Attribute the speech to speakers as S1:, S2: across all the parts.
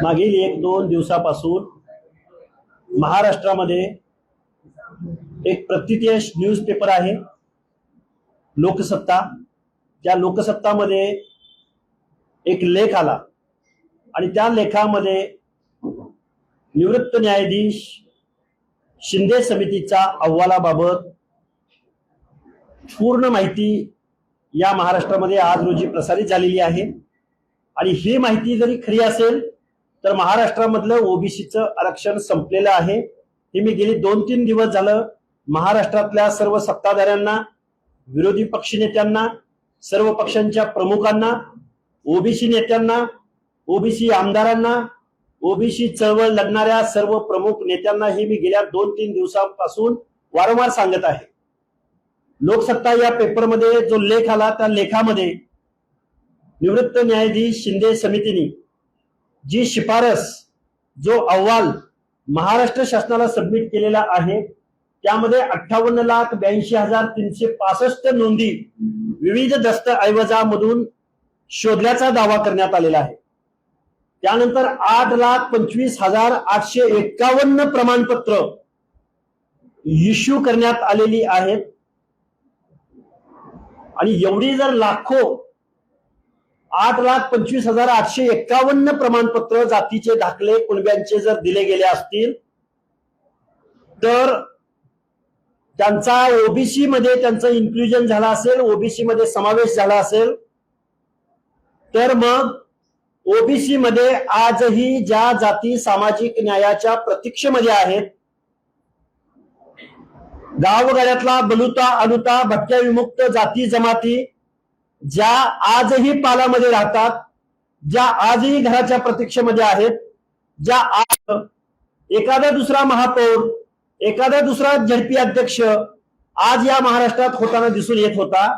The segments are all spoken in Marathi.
S1: मागील 1-2 दिवसापासून महाराष्ट्रामध्ये एक प्रतिष्ठित न्यूजपेपर आहे लोकसत्ता। त्या लोकसत्तामध्ये एक लेख आला आणि त्या लेखामध्ये निवृत्त न्यायाधीश शिंदे समितीच्या अहवालाबाबत पूर्ण माहिती या महाराष्ट्रामध्ये आज रोजी प्रसारित झालेली आहे। आणि ही माहिती जरी खरी असेल तर महाराष्ट्रामधलं ओबीसीचं आरक्षण संपलेलं आहे। हे मी गेली 2-3 दिवस झालं महाराष्ट्रातल्या सर्व सत्ताधाऱ्यांना, विरोधी पक्षनेत्यांना, सर्व पक्षांच्या प्रमुखांना, ओबीसी नेत्यांना, ओबीसी आमदारांना, ओबीसी चळवळ लढणाऱ्या सर्व प्रमुख नेत्यांना हे मी गेल्या 2-3 दिवसांपासून वारंवार सांगत आहे। लोकसत्ता या पेपरमध्ये जो लेख आला त्या लेखामध्ये निवृत्त न्यायाधीश शिंदे समितीने जी शिफारस, जो अहवाल महाराष्ट्र शासनाला सबमिट केलेला आहे त्यामध्ये 58,82,365 नोंदी विविध दस्तऐवजामधून शोधल्याचा दावा करण्यात आलेला आहे। त्यानंतर 8,25,851 प्रमाणपत्र इश्यू करण्यात आलेली आहेत। आणि एवढी जर लाखो 8,25,851 प्रमाणपत्र जातीचे दाखले कुणब्यांचे जर दिले गेले असतील तर त्यांचा ओबीसी मध्ये त्यांचं इन्क्लुजन झालं असेल, ओबीसी मध्ये समावेश झाला असेल, तर मग ओबीसी मध्ये आजही ज्या जाती सामाजिक न्यायाच्या प्रतीक्षेमध्ये आहेत, गावगाड्यातला बलुता अलुता भटक्या विमुक्त जाती जमाती ज्या आजही पालामध्ये राहतात, ज्या आजही घराच्या प्रतीक्षेमध्ये आहेत, ज्या आज एखादा दुसरा महापौर, एखादा दुसरा झडपी अध्यक्ष आज या महाराष्ट्रात होताना दिसून येत होता,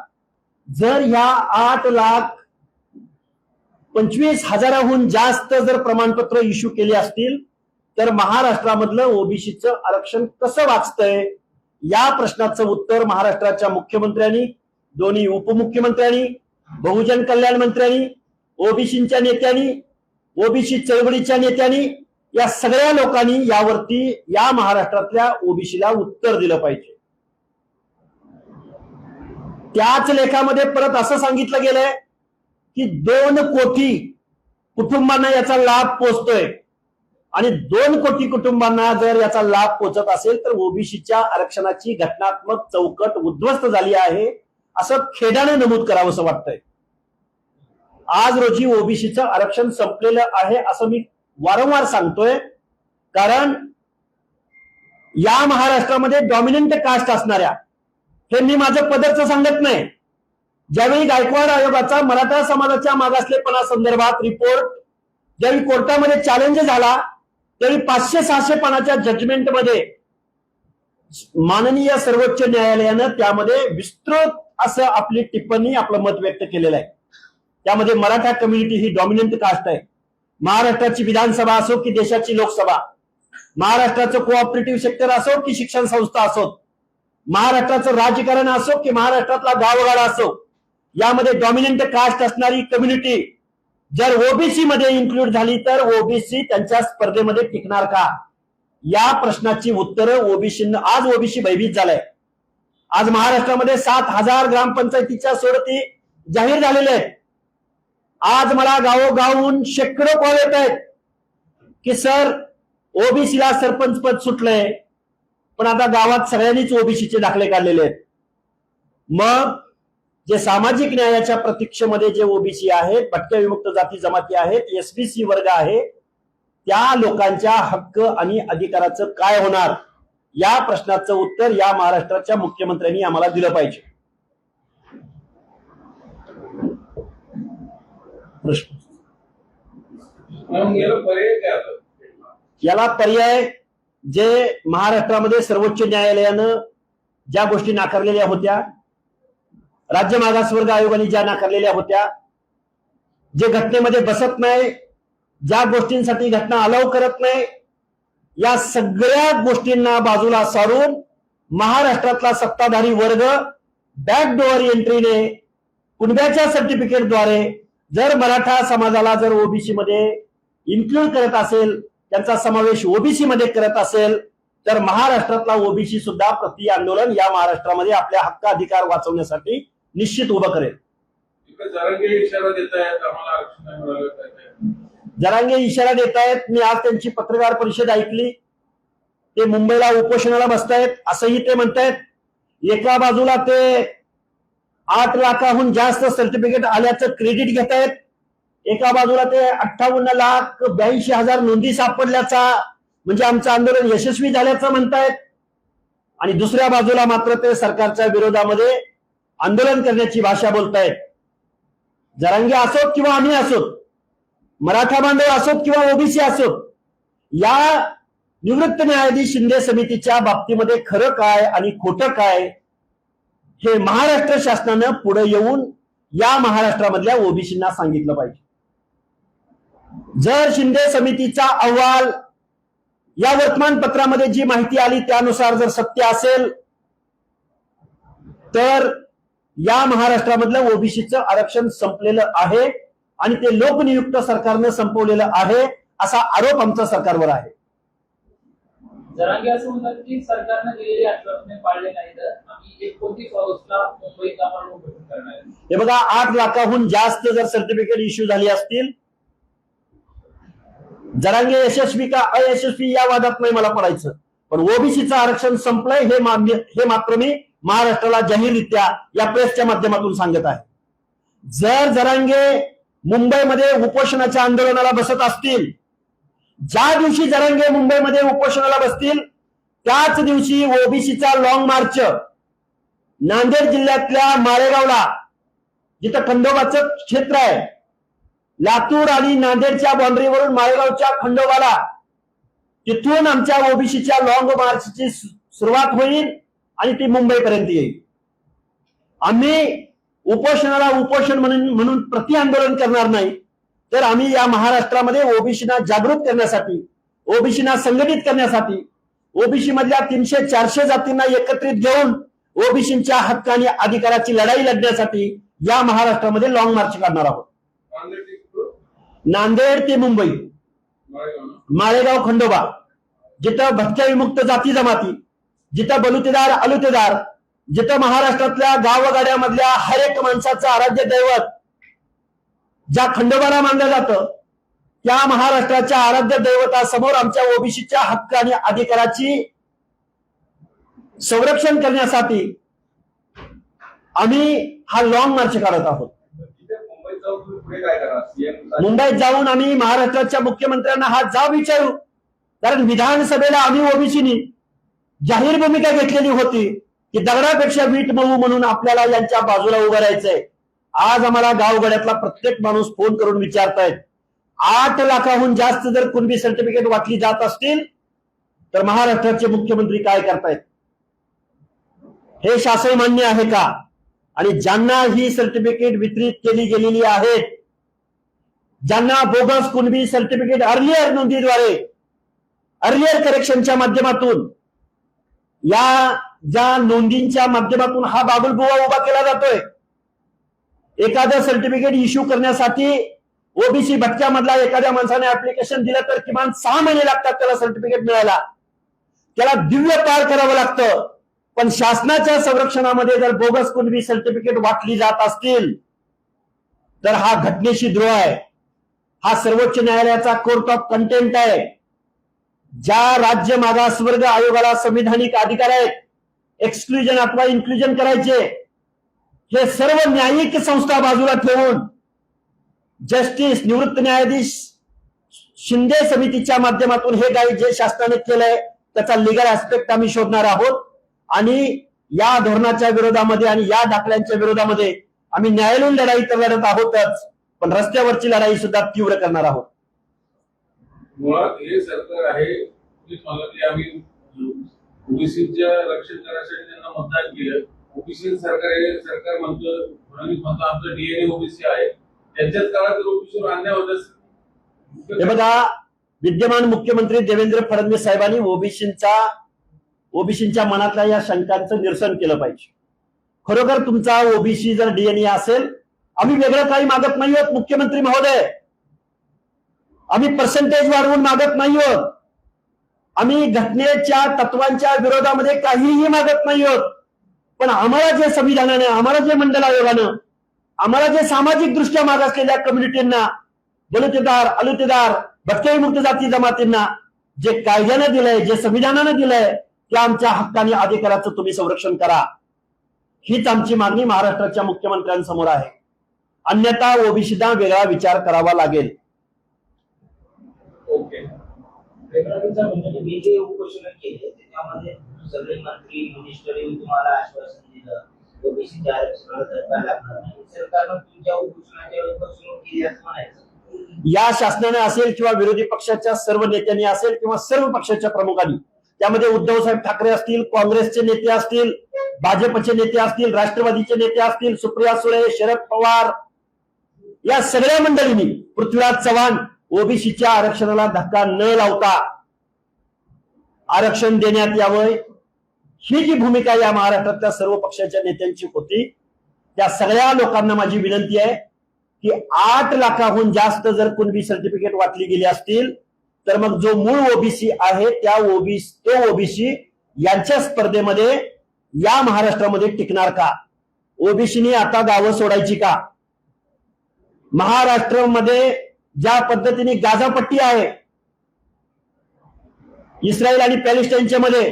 S1: जर ह्या 8,25,000हून जास्त जर प्रमाणपत्र इश्यू केले असतील तर महाराष्ट्रामधलं ओबीसीचं आरक्षण कसं वाचतंय या प्रश्नाचं उत्तर महाराष्ट्राच्या मुख्यमंत्र्यांनी, दोन्ही उपमुख्यमंत्र्यांनी, बहुजन कल्याण मंत्र्यांनी, ओबीसीच्या नेत्यांनी, ओबीसी चळवळीच्या नेत्यांनी, या सगळ्या लोकांनी यावरती या महाराष्ट्रातल्या ओबीसीला उत्तर दिलं पाहिजे। त्याच लेखामध्ये परत असं सांगितलं गेलंय की 2 कोटी कुटुंबांना याचा लाभ पोहोचतोय आणि 2 कोटी कुटुंबांना जर याचा लाभ पोहोचत असेल तर ओबीसीच्या आरक्षणाची घटनात्मक चौकट उद्ध्वस्त झाली आहे असं खेदाने नमूद करावंसं वाटतंय। आज रोजी ओबीसीचं आरक्षण संपलेलं आहे असं मी वारंवार सांगतोय, कारण या महाराष्ट्रामध्ये डॉमिनंट कास्ट असणाऱ्या, हे मी माझं पदरचं सांगत नाही, ज्यावेळी गायकवाड आयोगाचा मराठा समाजाच्या मागासलेपणा संदर्भात रिपोर्ट ज्यावेळी कोर्टामध्ये चॅलेंज झाला त्यावेळी 500-600 पानाच्या जजमेंटमध्ये माननीय सर्वोच्च न्यायालयानं त्यामध्ये विस्तृत असं आपली टिप्पणी, आपलं मत व्यक्त केलेलं आहे। त्यामध्ये मराठा कम्युनिटी ही डॉमिनंट कास्ट आहे। महाराष्ट्राची विधानसभा असो की देशाची लोकसभा, महाराष्ट्राचं कोऑपरेटिव्ह सेक्टर असो की शिक्षण संस्था असो, महाराष्ट्राचं राजकारण असो की महाराष्ट्रातला गावगाडा असो, यामध्ये डॉमिनंट कास्ट असणारी कम्युनिटी जर ओबीसी मध्ये इन्क्लूड झाली तर ओबीसी त्यांच्या स्पर्धेमध्ये टिकणार का, या प्रश्नाची उत्तरं ओबीसींना, आज ओबीसी भयभीत झालाय। आज महाराष्ट्रामध्ये 7,000 ग्रामपंचायतीच्या सोडती जाहीर झालेल्या आहेत। आज मला गावोगावून शेकडो कॉल येत आहेत की सर ओबीसीला सरपंच पद सुटलंय पण आता गावात सगळ्यांनीच ओबीसीचे दाखले काढलेले आहेत। मग जे सामाजिक न्यायाच्या प्रतीक्षेमध्ये जे ओबीसी आहेत, भटक्या विमुक्त जाती जमाती आहेत, एसबीसी वर्ग आहे, त्या लोकांच्या हक्क आणि अधिकाराचं काय होणार या प्रश्नाचं उत्तर या महाराष्ट्राच्या मुख्यमंत्र्यांनी आम्हाला दिलं पाहिजे। प्रश्न याला पर्याय जे महाराष्ट्रामध्ये सर्वोच्च न्यायालयानं ज्या गोष्टी नाकारलेल्या होत्या, राज्य मागासवर्ग आयोगाने ज्या नाकारलेल्या होत्या, जे घटनेमध्ये बसत नाही, ज्या गोष्टींसाठी घटना अलाव करत नाही, या सगळ्या गोष्टींना बाजूला सारून महाराष्ट्रातला सत्ताधारी वर्ग बॅकडोअर एंट्रीने कुणब्याच्या सर्टिफिकेटद्वारे जर मराठा समाजाला जर ओबीसी मध्ये इन्क्लूड करत असेल, त्यांचा समावेश ओबीसी मध्ये करत असेल, तर महाराष्ट्रातला ओबीसी सुद्धा प्रति आंदोलन या महाराष्ट्रामध्ये आपल्या हक्क अधिकार वाचवण्यासाठी निश्चित उभं करेल.
S2: जरांगे इशारा देत आहेत आम्हाला आरक्षण नाही मिळालं.
S1: जरांगे इशारा देत आहेत. मी आज त्यांची पत्रकार परिषद ऐकली. ते मुंबईला उपोषणाला बसतायत असंही ते म्हणतायत. एका बाजूला ते 8 लाखाहून जास्त सर्टिफिकेट आल्याचं क्रेडिट घेत आहेत, एका बाजूला ते 58,82,000 नोंदी सापडल्याचा म्हणजे आमचं आंदोलन यशस्वी झाल्याचं म्हणतायत, आणि दुसऱ्या बाजूला मात्र ते सरकारच्या विरोधामध्ये आंदोलन करण्याची भाषा बोलतायत. जरांगे असोत किंवा आम्ही असोत, मराठा बांधव असोत किंवा ओबीसी असोत, या निवृत्त न्यायाधीश शिंदे समितीच्या बाबतीमध्ये खरं काय आणि खोटं काय हे महाराष्ट्र शासनानं पुढे येऊन या महाराष्ट्रामधल्या ओबीसींना सांगितलं पाहिजे. जर शिंदे समितीचा अहवाल या वर्तमानपत्रामध्ये जी माहिती आली त्यानुसार जर सत्य असेल, तर या महाराष्ट्रामधलं ओबीसीचं आरक्षण संपलेलं आहे आणि ते लोकनियुक्त सरकारनं संपवलेलं आहे असा आरोप आमचा सरकारवर आहे.
S3: जरांगे असं म्हणतात की सरकारने दिलेली आश्वासने पाळले नाही तर आम्ही 29 ऑगस्टला मुंबईत आम्हाला उपोषण करणार आहे.
S1: हे बघा, 8 लाखाहून जास्त जर सर्टिफिकेट इश्यू झाली असतील, जरांगे यशस्वी का अयशस्वी या वादात नाही मला पडायचं, पण ओबीसीचं आरक्षण संपलंय हे मात्र मी महाराष्ट्राला जाहीररित्या या प्रेसच्या माध्यमातून सांगत आहे. जर जरांगे मुंबईमध्ये उपोषणाच्या आंदोलनाला बसत असतील, ज्या दिवशी जरांगे मुंबईमध्ये उपोषणाला बसतील त्याच दिवशी ओबीसीचा लॉंग मार्च नांदेड जिल्ह्यातल्या माळेगावला, जिथं खंडोबाचं क्षेत्र आहे, लातूर आणि नांदेडच्या बाउंड्रीवरून माळेगावच्या खंडोबाला, तिथून आमच्या ओबीसीच्या लॉंग मार्चची सुरुवात होईल आणि ती मुंबईपर्यंत येईल. आम्ही उपोषणाला उपोषण म्हणून प्रति आंदोलन करणार नाही, तर आम्ही या महाराष्ट्रामध्ये ओबीसीना जागृत करण्यासाठी, ओबीसीना संघटित करण्यासाठी, ओबीसी मधल्या 300-400 जातींना एकत्रित घेऊन ओबीसीच्या हक्क आणि अधिकाराची लढाई लढण्यासाठी या महाराष्ट्रामध्ये लॉंग मार्च काढणार आहोत. नांदेड ते मुंबई, माळेगाव खंडोबा, जिथं भटक्या विमुक्त जाती जमाती, जिथं बलुतेदार अलुतेदार, जिथं महाराष्ट्रातल्या गावगाड्यामधल्या हर एक माणसाचं आराध्य दैवत ज्या खंडोबाला मानलं जातं, त्या महाराष्ट्राच्या आराध्य दैवतासमोर आमच्या ओबीसीच्या हक्क आणि अधिकाराची संरक्षण करण्यासाठी आम्ही हा लॉंग मार्च काढत आहोत. मुंबईत जाऊन आम्ही महाराष्ट्राच्या मुख्यमंत्र्यांना हा जाब विचारू, कारण विधानसभेला आम्ही ओबीसीनी जाहीर भूमिका घेतलेली होती की दगडापेक्षा वीट मऊ म्हणून आपल्याला यांच्या बाजूला उभं राहायचंय. आज आम्हाला गावगड्यातला प्रत्येक माणूस फोन करून विचारतायत, 8 लाखाहून जास्त जर कुणबी सर्टिफिकेट वाटली जात असतील तर महाराष्ट्राचे मुख्यमंत्री काय करतायत, हे शासन मान्य आहे का? आणि ज्यांना ही सर्टिफिकेट वितरित केली गेलेली आहेत, ज्यांना बोगस कुणबी सर्टिफिकेट अर्लियर नोंदीद्वारे, अर्लियर करेक्शनच्या माध्यमातून, या ज्या नोंदींच्या माध्यमातून हा बाबुलबुवा उभा केला जातोय, एखादं सर्टिफिकेट इश्यू करण्यासाठी ओबीसी भटक्यामधला एखाद्या माणसाने ऍप्लिकेशन दिलं तर किमान 6 महिने लागतात त्याला सर्टिफिकेट मिळायला, त्याला दिव्य पार करावं लागतं. पण शासनाच्या संरक्षणामध्ये जर बोगस कुणबी सर्टिफिकेट वाटली जात असतील तर हा घटनेशी द्रोह आहे. हा सर्वोच्च न्यायालयाचा कोर्ट ऑफ कंटेंट आहे. ज्या राज्य मागासवर्ग आयोगाला संविधानिक अधिकार आहेत एक्सक्लुजन अथवा इन्क्लुजन करायचे, हे सर्व न्यायिक संस्था बाजूला ठेवून जस्टिस निवृत्त न्यायाधीश शिंदे समितीच्या माध्यमातून हे काही जे शासनाने केलंय त्याचा लिगल ऍस्पेक्ट आम्ही शोधणार आहोत आणि या धोरणाच्या विरोधामध्ये आणि या दाखल्यांच्या विरोधामध्ये आम्ही न्यायालयीन लढाई तर लढत आहोतच, पण रस्त्यावरची लढाई सुद्धा तीव्र करणार आहोत.
S2: मुळात हे सरकार आहे की आम्ही ओबीसीच्या रक्षण करण्यासाठी त्यांना मतदान केलं. ओबीसी सरकार म्हणतं, फडणवीस म्हणतो आमचं डीएनए ओबीसी आहे, त्यांच्याच काळात ओबीसीवर अन्याय होत असेल.
S1: हे बघा, विद्यमान मुख्यमंत्री देवेंद्र फडणवीस साहेबांनी ओबीसीच्या मनातल्या या शंकांचं निरसन केलं पाहिजे. खरोखर तुमचा ओबीसी जर डीएनए असेल, आम्ही वेगळं काही मागत नाही आहोत मुख्यमंत्री महोदय. आम्ही पर्सेंटेज वाढवून मागत नाही आहोत. आम्ही घटनेच्या तत्वांच्या विरोधामध्ये काहीही मागत नाही आहोत. पण आम्हाला जे संविधानानं, आम्हाला जे मंडल आयोगानं, आम्हाला जे सामाजिक दृष्ट्या मागासलेल्या कम्युनिटींना, दलितदार, अलुतेदार, भटकेविमुक्त जाती जमातींना जे कायद्यानं दिलंय, जे संविधानानं दिलंय, त्या आमच्या हक्काने अधिकाराचं तुम्ही संरक्षण करा. हीच आमची मागणी महाराष्ट्राच्या मुख्यमंत्र्यांसमोर आहे. अन्यथा ओबीसीला वेगळा विचार करावा लागेल.
S3: ओके.
S4: म्हणजे मी जे उपोषण केले त्याच्यामध्ये सगळे मंत्री मिनिस्टर येऊन तुम्हाला आश्वासन दिलं ओबीसी आरक्षणाला धक्का लागणार नाही. सरकारनं तुमच्या उपोषणाच्या वेळी फसवणूक केली असं म्हणायचं.
S1: या शासनाने असेल किंवा विरोधी पक्षाच्या सर्व नेत्यांनी असेल किंवा सर्व पक्षाच्या प्रमुखांनी, त्यामध्ये उद्धव साहेब ठाकरे असतील, काँग्रेसचे नेते असतील, भाजपचे नेते असतील, राष्ट्रवादीचे नेते असतील, सुप्रिया सुळे, शरद पवार, या सगळ्या मंडळींनी पृथ्वीराज चव्हाण ओबीसीच्या आरक्षणाला धक्का न लावता आरक्षण देण्यात यावं, ही जी भूमिका या महाराष्ट्रातल्या सर्व पक्षाच्या नेत्यांची होती. त्या सगळ्या लोकांना माझी विनंती आहे की 8 लाखाहून जास्त जर कुणबी सर्टिफिकेट वाटली गेली असतील तर मग जो मूळ ओबीसी आहे तो ओबीसी यांच्या स्पर्धेमध्ये या महाराष्ट्रामध्ये टिकणार का? ओबीसीनी आता गावं सोडायची का? महाराष्ट्रामध्ये ज्या पद्धतीने गाझापट्टी आहे इस्रायल आणि पॅलेस्टाईनच्या मध्ये,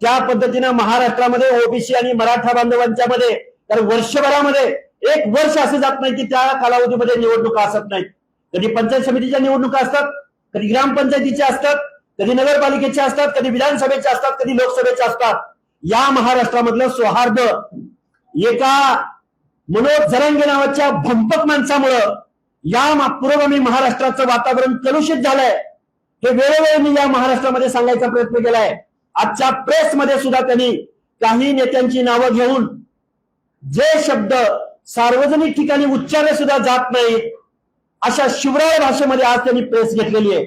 S1: त्या पद्धतीनं महाराष्ट्रामध्ये ओबीसी आणि मराठा बांधवांच्या मध्ये, तर वर्षभरामध्ये 1 वर्ष असं जात नाही की त्या कालावधीमध्ये निवडणुका असत नाहीत. कधी पंचायत समितीच्या निवडणुका असतात, कधी ग्रामपंचायतीच्या असतात, कधी नगरपालिकेच्या असतात, कधी विधानसभेच्या असतात, कधी लोकसभेच्या असतात. या महाराष्ट्रामधलं सौहार्द एका मनोज जरांगे नावाच्या भंपक माणसामुळं या पुरोगामी महाराष्ट्राचं वातावरण कलुषित झालंय. हे वेळोवेळी मी या महाराष्ट्रामध्ये सांगायचा प्रयत्न केलाय. आजच्या प्रेसमध्ये सुद्धा त्यांनी काही नेत्यांची नावं घेऊन जे शब्द सार्वजनिक ठिकाणी उच्चारले सुद्धा जात नाहीत अशा शिवराय भाषेमध्ये आज त्यांनी प्रेस घेतलेली आहे.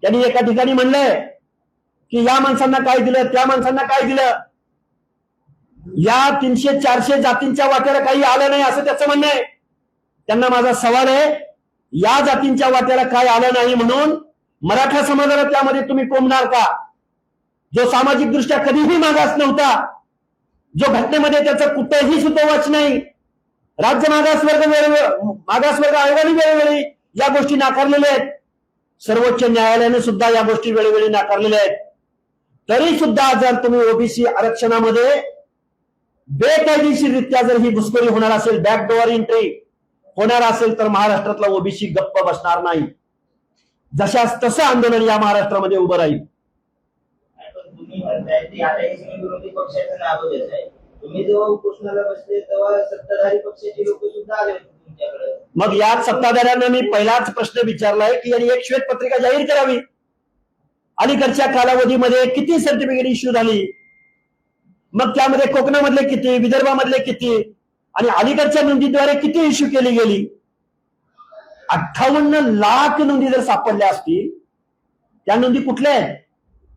S1: त्यांनी एका ठिकाणी म्हणलंय की या माणसांना काय दिलं, त्या माणसांना काय दिलं, या 300-400 जातींच्या वाट्याला काही आलं नाही असं त्याचं म्हणणं आहे. त्यांना माझा सवाल आहे, या जातींच्या वाट्याला काय आलं नाही म्हणून मराठा समाजाला त्यामध्ये तुम्ही कोंबणार का? जो सामाजिक दृष्ट्या कधीही मागास नव्हता, जो घटनेमध्ये त्याचं कुठेही सुतोवाच नाही, राज्य मागासवर्ग आयोगाने वेळोवेळी या गोष्टी नाकारलेल्या आहेत, सर्वोच्च न्यायालयाने सुद्धा या गोष्टी वेळोवेळी नाकारलेल्या आहेत. तरी सुद्धा जर तुम्ही ओबीसी आरक्षणामध्ये बेकायदेशीररित्या जर ही घुसखोरी होणार असेल, बॅकडोअर एंट्री होणार असेल, तर महाराष्ट्रातला ओबीसी गप्प बसणार नाही. जशास तसं आंदोलन या महाराष्ट्रामध्ये उभं राहील.
S4: तुम्ही म्हणताय ते आता हे सगळे विरोधी पक्षाचं नाव घेत आहे. तुम्ही जेव्हा उपोषणाला बसले तेव्हा सत्ताधारी पक्षाचे लोक सुद्धा आले होते तुमच्याकडे.
S1: मग याच सत्ताधाऱ्यांना मी पहिलाच प्रश्न विचारलाय की यांनी एक श्वेतपत्रिका जाहीर करावी. अलीकडच्या कालावधीमध्ये किती सर्टिफिकेट इश्यू झाली, मग त्यामध्ये कोकणामधले किती, विदर्भामधले किती, आणि अलीकडच्या नोंदीद्वारे किती इश्यू केली गेली. 58 लाख नोंदी जर सापडल्या असतील, त्या नोंदी कुठल्या आहेत?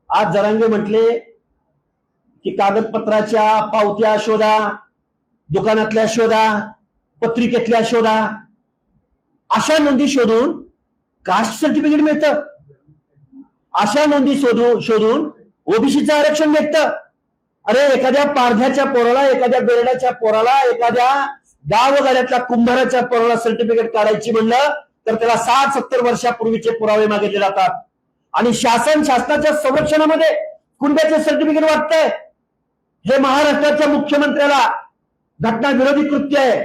S1: आज जरांगे म्हटले की कागदपत्राच्या पावत्या शोधा, दुकानातल्या शोधा, पत्रिकेतल्या शोधा, अशा नोंदी शोधून कास्ट सर्टिफिकेट मिळतं. अशा नोंदी शोधून ओबीसीचं आरक्षण भेटतं. अरे एखाद्या पारध्याच्या पोराला, एखाद्या बेरडाच्या पोराला, एखाद्या गावगाड्यातल्या कुंभाराच्या पोराला सर्टिफिकेट काढायची म्हणलं तर त्याला 60-70 वर्षापूर्वीचे पुरावे मागितले जातात. आणि शासनाच्या संरक्षणामध्ये कुणब्याचे सर्टिफिकेट वाटतंय. हे महाराष्ट्राच्या मुख्यमंत्र्याला घटना विरोधी कृत्य आहे.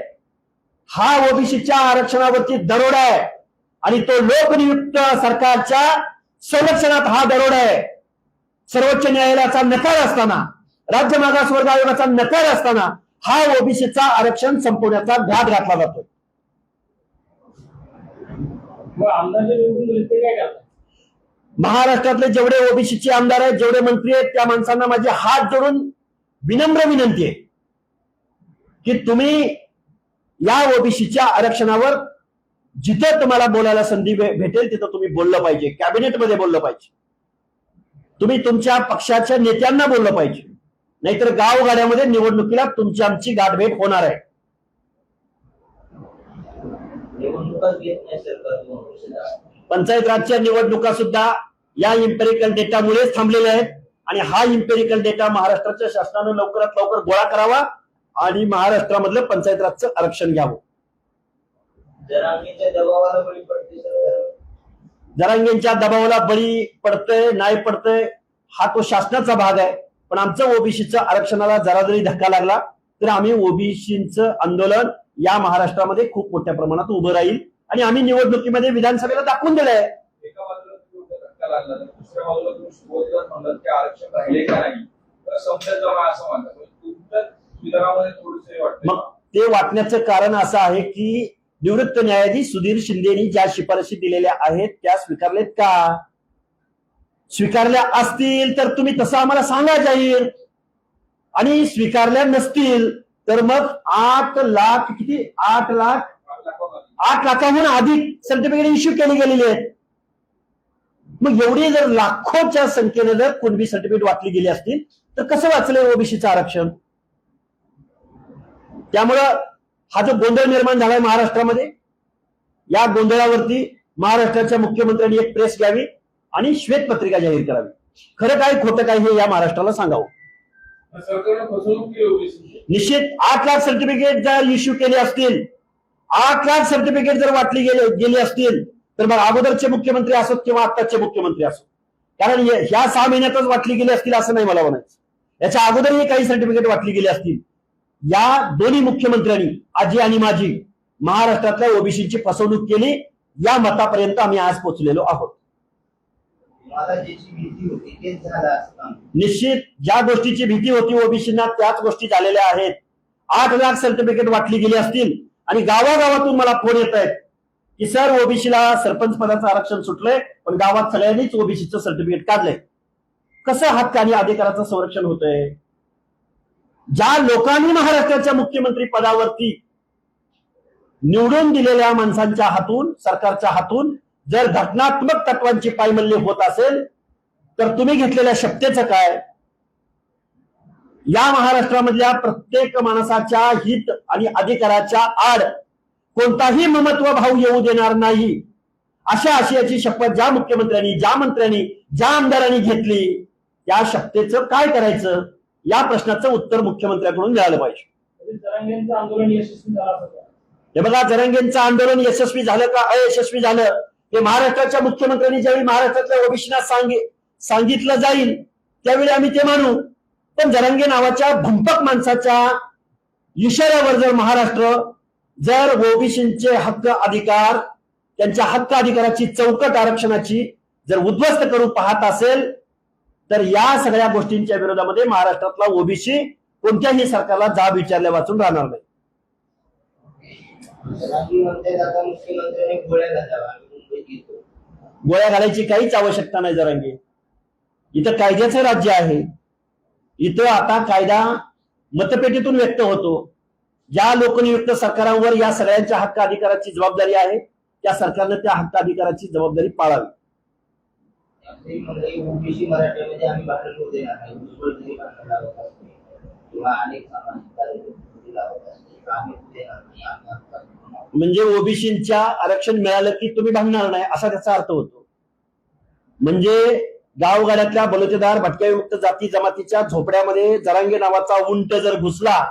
S1: हा ओबीसीच्या आरक्षणावरती दरोडा आहे आणि तो लोकनियुक्त सरकारच्या संरक्षणात हा दरोडा आहे. सर्वोच्च न्यायालयाचा नकार असताना, राज्य मागासवर्ग आयोगाचा नकार असताना हा ओबीसीचा आरक्षण संपवण्याचा घाट घातला जातोय.
S3: आमदार निवडून गेले ते काय करतात?
S1: महाराष्ट्रातले जेवढे ओबीसीचे आमदार आहेत, जेवढे मंत्री आहेत, त्या माणसांना माझे हात जोडून विनम्र विनंती आहे की तुम्ही या ओबीसीच्या आरक्षणावर जिथे तुम्हाला बोलायला संधी भेटेल तिथं तुम्ही बोललं पाहिजे. कॅबिनेटमध्ये बोललं पाहिजे, तुम्ही तुमच्या पक्षाच्या नेत्यांना बोललं पाहिजे. नाहीतर गावगाड्यामध्ये निवडणुकीला तुमची आमची गाठभेट होणार आहे.
S4: निवडणूक कस घेत नाही सरकार 2 वर्षाचा?
S1: पंचायत राजच्या निवडणुका सुद्धा या इम्पेरिकल डेटामुळेच थांबलेल्या आहेत आणि हा इम्पेरिकल डेटा महाराष्ट्राच्या शासनानं लवकरात लवकर गोळा करावा आणि महाराष्ट्रामधलं पंचायत राजचं आरक्षण घ्यावं.
S4: जरांगेच्या दबावाला बळी पडते सरकार.
S1: जरांगेंच्या दबावाला बळी पडतंय नाही पडतंय हा तो शासनाचा भाग आहे, पण आमचं ओबीसीचं आरक्षणाला जरा जरी धक्का लागला तर आम्ही ओबीसीचं आंदोलन या महाराष्ट्रामध्ये खूप मोठ्या प्रमाणात उभं राहील आणि आम्ही निवडणुकीमध्ये विधानसभेला दाखवून दिलंय.
S5: एका बाजूला तुम्ही धक्का लागला तर दुसऱ्या बाजूला तुम्ही सुरुवातीला म्हणलात की आरक्षण राहिले का नाही, तर समजत जावा असं म्हणतात. तुमच्या विधानामध्ये थोडंसं वाटतं.
S1: मग ते वाटण्याचं कारण असं आहे की निवृत्त न्यायाधीश सुधीर शिंदेनी ज्या शिफारशी दिलेल्या आहेत त्या स्वीकारलेत का? स्वीकारल्या असतील तर तुम्ही तसं आम्हाला सांगा जाहीर, आणि स्वीकारल्या नसतील तर मग 8 लाख किती 8 लाखाहून अधिक सर्टिफिकेट इश्यू केली गेलेली आहेत. मग एवढी जर लाखोच्या संख्येने जर कुणबी सर्टिफिकेट वाटली गेली असतील तर कसं वाचलंय ओबीसीचं आरक्षण? त्यामुळं हा जो गोंधळ निर्माण झालाय महाराष्ट्रामध्ये, या गोंधळावरती महाराष्ट्राच्या मुख्यमंत्र्यांनी एक प्रेस घ्यावी आणि श्वेतपत्रिका जाहीर करावी. खरं काय खोटं काय हे या महाराष्ट्राला सांगावं.
S2: सरकारनं फसवणूक केली ओबीसी.
S1: निश्चित 8 लाख सर्टिफिकेट जर इश्यू केले असतील, 8 लाख सर्टिफिकेट जर वाटली गेली असतील तर मग अगोदरचे मुख्यमंत्री असोत किंवा आत्ताचे मुख्यमंत्री असोत, कारण ह्या 6 महिन्यातच वाटली गेली असतील असं नाही मला म्हणायचं, याच्या अगोदरही काही सर्टिफिकेट वाटली गेली असतील. या दोन्ही मुख्यमंत्र्यांनी आजी आणि माजी महाराष्ट्रातल्या ओबीसीची फसवणूक केली, या मतापर्यंत आम्ही आज पोहोचलेलो आहोत.
S4: मला ज्याची भीती होती तेच झालं असतं.
S1: निश्चित ज्या गोष्टीची भीती होती ओबीसींना त्याच गोष्टी झालेल्या आहेत. 8 लाख सर्टिफिकेट वाटली गेली असतील आणि गावागावातून मला फोन येत आहेत की सर ओबीसीला सरपंच पदाचं आरक्षण सुटलंय पण गावात सगळ्यांनीच ओबीसीचं सर्टिफिकेट काढलंय. कसं हक्क आणि अधिकाराचं संरक्षण होतंय? ज्या लोकांनी महाराष्ट्राच्या मुख्यमंत्री पदावरती निवडून दिलेल्या माणसांच्या हातून, सरकारच्या हातून जर घटनात्मक तत्वांची पायमल्ली होत असेल तर तुम्ही घेतलेल्या शपथेचं काय? या महाराष्ट्रामधल्या प्रत्येक माणसाच्या हित आणि अधिकाराच्या आड कोणताही ममत्व भाव येऊ देणार नाही, अशा आशयाची शपथ ज्या मुख्यमंत्र्यांनी, ज्या मंत्र्यांनी, ज्या आमदारांनी घेतली, त्या शपथेचं काय करायचं या प्रश्नाचं उत्तर मुख्यमंत्र्यांकडून मिळालं पाहिजे.
S3: जरांगेंचं आंदोलन यशस्वी झालं होतं.
S1: हे बघा, जरांगेंचं आंदोलन यशस्वी झालं का अयशस्वी झालं हे महाराष्ट्राच्या मुख्यमंत्र्यांनी ज्यावेळी महाराष्ट्रातल्या ओबीसींना सांगितलं जाईल त्यावेळी आम्ही ते मानू. पण जरांगे नावाच्या भंपक माणसाच्या इशाऱ्यावर जर महाराष्ट्र जर ओबीसींचे हक्क अधिकार, त्यांच्या हक्क अधिकाराची चौकट आरक्षणाची जर उद्ध्वस्त करू पाहत असेल तर या सगळ्या गोष्टींच्या विरोधामध्ये महाराष्ट्रातला ओबीसी कोणत्याही सरकारला जाब विचारल्या वाचून राहणार नाही.
S4: जरांगे म्हणतात आता मुख्यमंत्र्यांनी गोळ्या घालाव्या, आम्ही मुंबईत येतो.
S1: गोळ्या घालायची काहीच आवश्यकता नाही जरांगे. इथं कायद्याचं राज्य आहे. इथं आता कायदा मतपेटीतून व्यक्त होतो. ज्या लोकनियुक्त सरकारांवर या सगळ्यांच्या हक्क अधिकाराची जबाबदारी आहे त्या सरकारनं त्या हक्क अधिकाराची जबाबदारी पाळावी.
S4: ओबीसी मराठ्यामध्ये आम्ही भांडण होऊ देणार नाही. भुजबळ जरी भांडण लावत असते किंवा अनेक सामाजिक कार्यकर्ते लावत असते आम्ही देणार नाही. आम्ही
S1: म्हणजे ओबीसींच्या आरक्षण मिळालं की तुम्ही भांडणार नाही असा त्याचा अर्थ होतो. म्हणजे गावगाड्यातल्या बलुतेदार भटक्या विमुक्त जाती जमातीच्या झोपड्यामध्ये जरांगे नावाचा उंट जर घुसला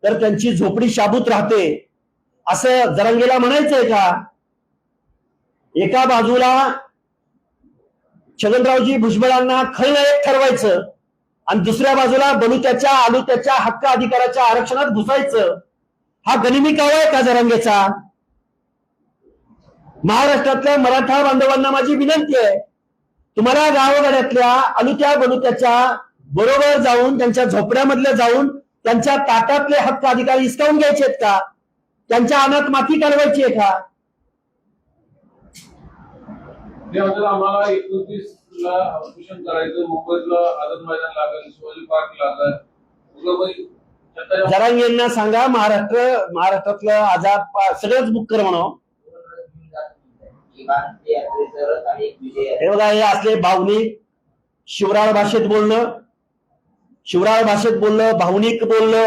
S1: तर त्यांची झोपडी शाबूत राहते असं जरांगेला म्हणायचंय का? एका बाजूला छगनरावजी भुजबळांना खलनायक ठरवायचं आणि दुसऱ्या बाजूला बलुत्याच्या आलुत्याच्या हक्क अधिकाराच्या आरक्षणात घुसायचं. हा गनिमी कावा आहे का जरांगेचा? महाराष्ट्रातल्या मराठा बांधवांना माझी विनंती आहे, तुम्हाला गावगाड्यातल्या आलुत्या बलुत्याच्या बरोबर जाऊन त्यांच्या झोपड्यामधले जाऊन त्यांच्या ताटातले हक्क अधिकार हिसकावून घ्यायचे आहेत का? त्यांच्या अनात माती काढवायची आहे का?
S2: आम्हाला 29ला ऑपरेशन करायचं, मुंबईतलं आझाद मैदान लागेल, शिवाजी पार्क लागेल.
S1: जरांगेंना सांगा महाराष्ट्रातलं आझाद सगळंच बुक कर म्हणावं. हे बघा, हे असले भावनिक शिवराळ भाषेत बोलणं, भावनिक बोलणं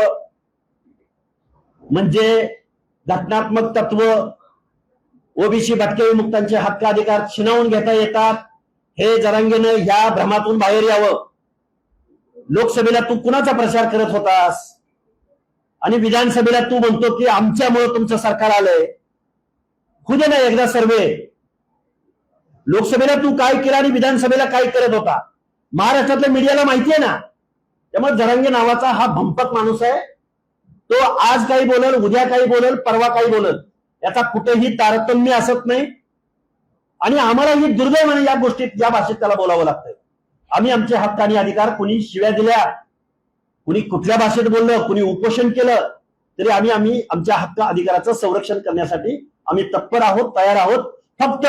S1: म्हणजे घटनात्मक तत्व ओबीसी भटके विमुक्तांचे हक्क अधिकार छिनावून घेता येतात, हे जरांगेनं ह्या भ्रमातून बाहेर यावं. लोकसभेला तू कुणाचा प्रचार करत होतास आणि विधानसभेला तू म्हणतो की आमच्यामुळे तुमचं सरकार आलंय. खुदे ना एकदा सर्वे. लोकसभेला तू काय केलं आणि विधानसभेला काय करत होता महाराष्ट्रातल्या मीडियाला माहिती आहे ना. त्यामुळे जरांगे नावाचा हा भंपक माणूस आहे. तो आज काही बोलल, उद्या काही बोलल, परवा काही बोलल, याचा कुठेही तारतम्य असत नाही. आणि आम्हाला ही दुर्दैवाने या गोष्टीत या भाषेत त्याला बोलावं लागतंय. आम्ही आमचे हक्क आणि अधिकार, कुणी शिव्या दिल्या, कुणी कुठल्या भाषेत बोललं, कुणी उपोषण केलं, तरी आम्ही आमच्या हक्क अधिकाराचं संरक्षण करण्यासाठी आम्ही तत्पर आहोत, तयार आहोत. फक्त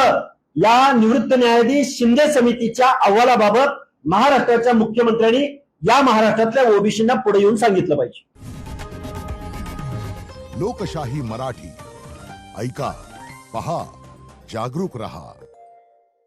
S1: या निवृत्त न्यायाधीश शिंदे समितीच्या अहवालाबाबत महाराष्ट्राच्या मुख्यमंत्र्यांनी या महाराष्ट्रातल्या ओबीसींना पुढे येऊन सांगितलं पाहिजे.
S6: लोकशाही मराठी ऐका, पहा, जागरूक रहा.